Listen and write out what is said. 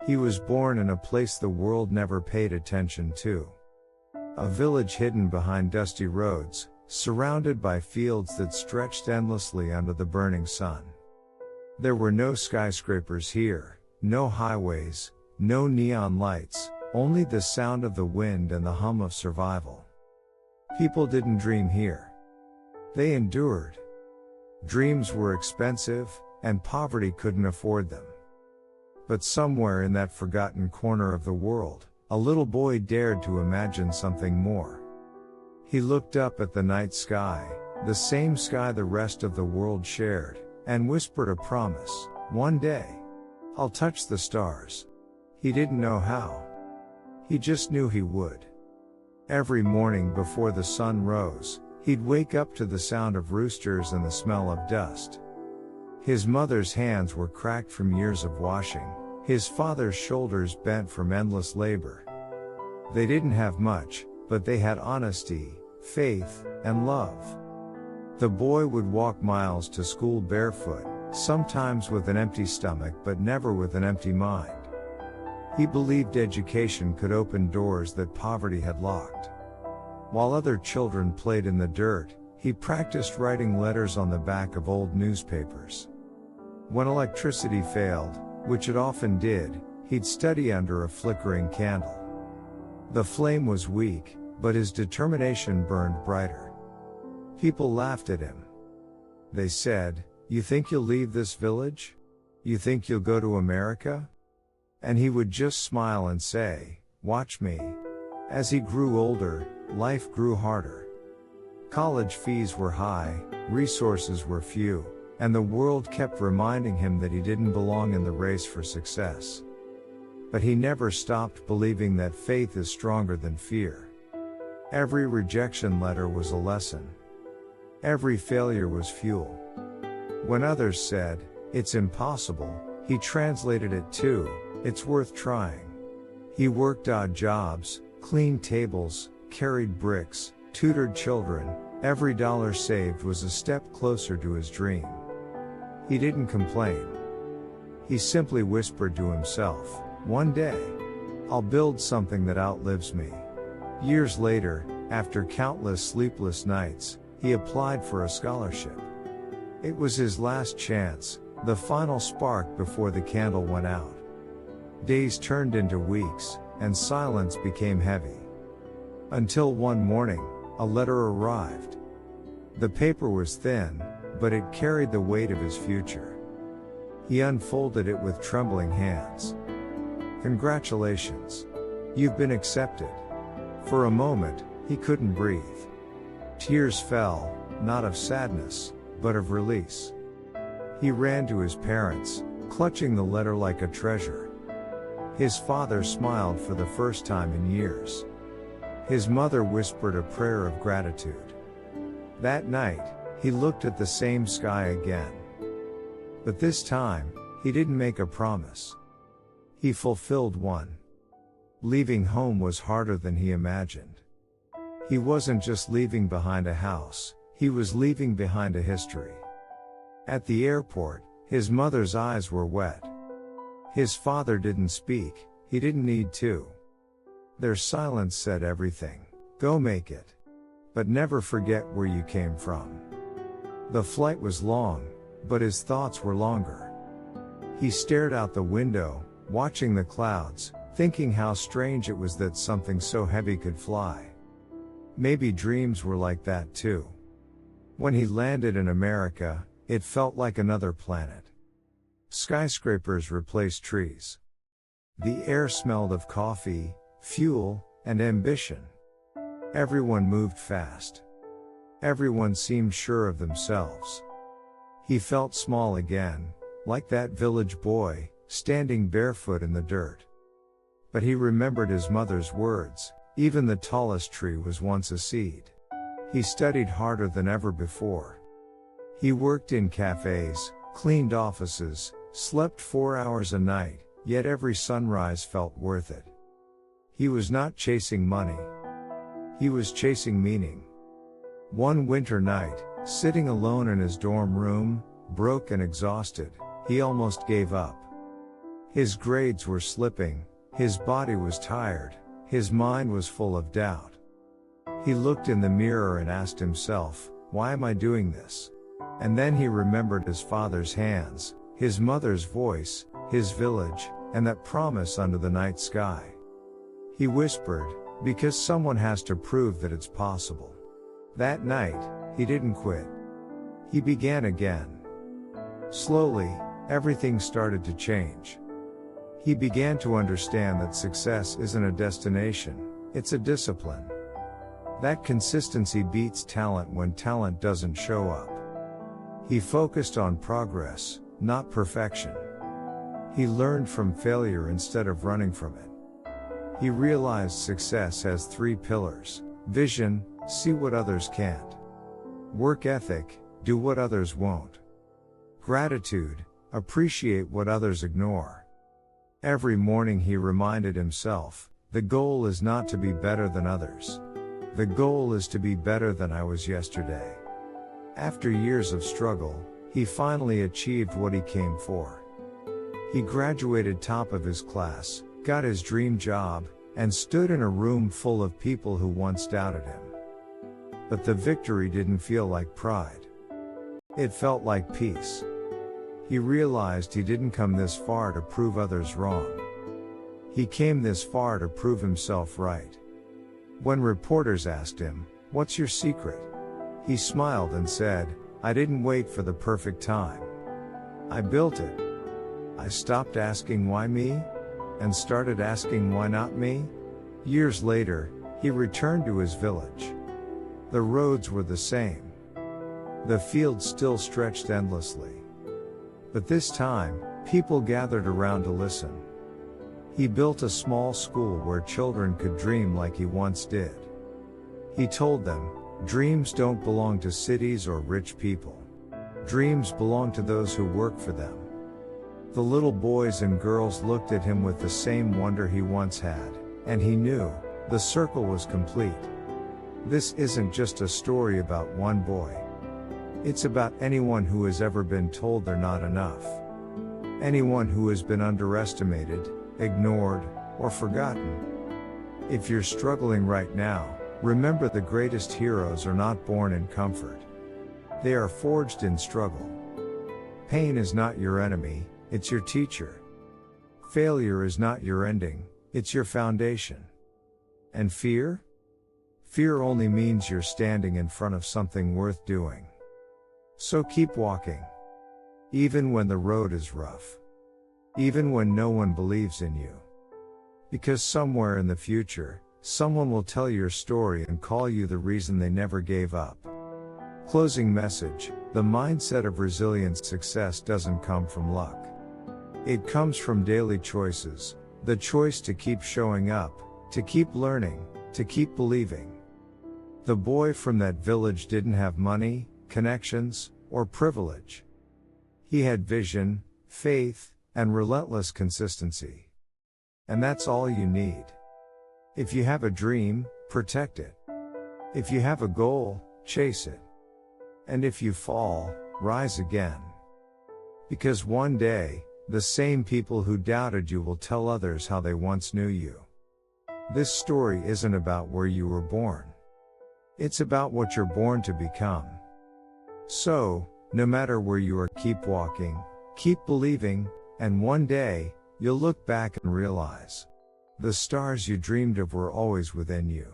He was born in a place the world never paid attention to. A village hidden behind dusty roads, surrounded by fields that stretched endlessly under the burning sun. There were no skyscrapers here, no highways, no neon lights, only the sound of the wind and the hum of survival. People didn't dream here. They endured. Dreams were expensive, and poverty couldn't afford them. But somewhere in that forgotten corner of the world, a little boy dared to imagine something more. He looked up at the night sky, the same sky the rest of the world shared, and whispered a promise: one day, I'll touch the stars. He didn't know how. He just knew he would. Every morning before the sun rose, he'd wake up to the sound of roosters and the smell of dust. His mother's hands were cracked from years of washing, his father's shoulders bent from endless labor. They didn't have much, but they had honesty, faith, and love. The boy would walk miles to school barefoot, sometimes with an empty stomach but never with an empty mind. He believed education could open doors that poverty had locked. While other children played in the dirt, he practiced writing letters on the back of old newspapers. When electricity failed, which it often did, he'd study under a flickering candle. The flame was weak, but his determination burned brighter. People laughed at him. They said, "You think you'll leave this village? You think you'll go to America?" And he would just smile and say, "Watch me." As he grew older, life grew harder. College fees were high, resources were few, and the world kept reminding him that he didn't belong in the race for success. But he never stopped believing that faith is stronger than fear. Every rejection letter was a lesson. Every failure was fuel. When others said, "It's impossible," he translated it to, "It's worth trying." He worked odd jobs, cleaned tables, carried bricks, tutored children. Every dollar saved was a step closer to his dream. He didn't complain. He simply whispered to himself, "One day, I'll build something that outlives me." Years later, after countless sleepless nights, he applied for a scholarship. It was his last chance, the final spark before the candle went out. Days turned into weeks, and silence became heavy. Until one morning, a letter arrived. The paper was thin, but it carried the weight of his future. He unfolded it with trembling hands. "Congratulations. You've been accepted." For a moment, he couldn't breathe. Tears fell, not of sadness, but of release. He ran to his parents, clutching the letter like a treasure. His father smiled for the first time in years. His mother whispered a prayer of gratitude. That night, he looked at the same sky again. But this time, he didn't make a promise. He fulfilled one. Leaving home was harder than he imagined. He wasn't just leaving behind a house, he was leaving behind a history. At the airport, his mother's eyes were wet. His father didn't speak, he didn't need to. Their silence said everything. Go make it. But never forget where you came from. The flight was long, but his thoughts were longer. He stared out the window, watching the clouds, thinking how strange it was that something so heavy could fly. Maybe dreams were like that too. When he landed in America, it felt like another planet. Skyscrapers replaced trees. The air smelled of coffee, fuel, and ambition. Everyone moved fast. Everyone seemed sure of themselves. He felt small again, like that village boy, standing barefoot in the dirt. But he remembered his mother's words, even the tallest tree was once a seed. He studied harder than ever before. He worked in cafes, cleaned offices, slept 4 hours a night, yet every sunrise felt worth it. He was not chasing money. He was chasing meaning. One winter night, sitting alone in his dorm room, broke and exhausted, he almost gave up. His grades were slipping, his body was tired, his mind was full of doubt. He looked in the mirror and asked himself, why am I doing this? And then he remembered his father's hands, his mother's voice, his village, and that promise under the night sky. He whispered, because someone has to prove that it's possible. That night, he didn't quit. He began again. Slowly, everything started to change. He began to understand that success isn't a destination, it's a discipline. That consistency beats talent when talent doesn't show up. He focused on progress, not perfection. He learned from failure instead of running from it. He realized success has 3 pillars: vision, see what others can't; work ethic, do what others won't; gratitude, appreciate what others ignore. Every morning he reminded himself, the goal is not to be better than others. The goal is to be better than I was yesterday. After years of struggle, he finally achieved what he came for. He graduated top of his class, got his dream job, and stood in a room full of people who once doubted him. But the victory didn't feel like pride. It felt like peace. He realized he didn't come this far to prove others wrong. He came this far to prove himself right. When reporters asked him, "What's your secret?" he smiled and said, "I didn't wait for the perfect time. I built it. I stopped asking why me? And started asking why not me?" Years later, he returned to his village. The roads were the same. The fields still stretched endlessly. But this time, people gathered around to listen. He built a small school where children could dream like he once did. He told them, dreams don't belong to cities or rich people. Dreams belong to those who work for them. The little boys and girls looked at him with the same wonder he once had, and he knew, the circle was complete. This isn't just a story about one boy. It's about anyone who has ever been told they're not enough. Anyone who has been underestimated, ignored, or forgotten. If you're struggling right now, remember the greatest heroes are not born in comfort. They are forged in struggle. Pain is not your enemy, it's your teacher. Failure is not your ending, it's your foundation. And fear? Fear only means you're standing in front of something worth doing. So keep walking. Even when the road is rough. Even when no one believes in you. Because somewhere in the future, someone will tell your story and call you the reason they never gave up. Closing message: the mindset of resilient success doesn't come from luck. It comes from daily choices, the choice to keep showing up, to keep learning, to keep believing. The boy from that village didn't have money, connections, or privilege. He had vision, faith, and relentless consistency. And that's all you need. If you have a dream, protect it. If you have a goal, chase it. And if you fall, rise again. Because one day, the same people who doubted you will tell others how they once knew you. This story isn't about where you were born. It's about what you're born to become. So, no matter where you are, keep walking, keep believing, and one day, you'll look back and realize the stars you dreamed of were always within you.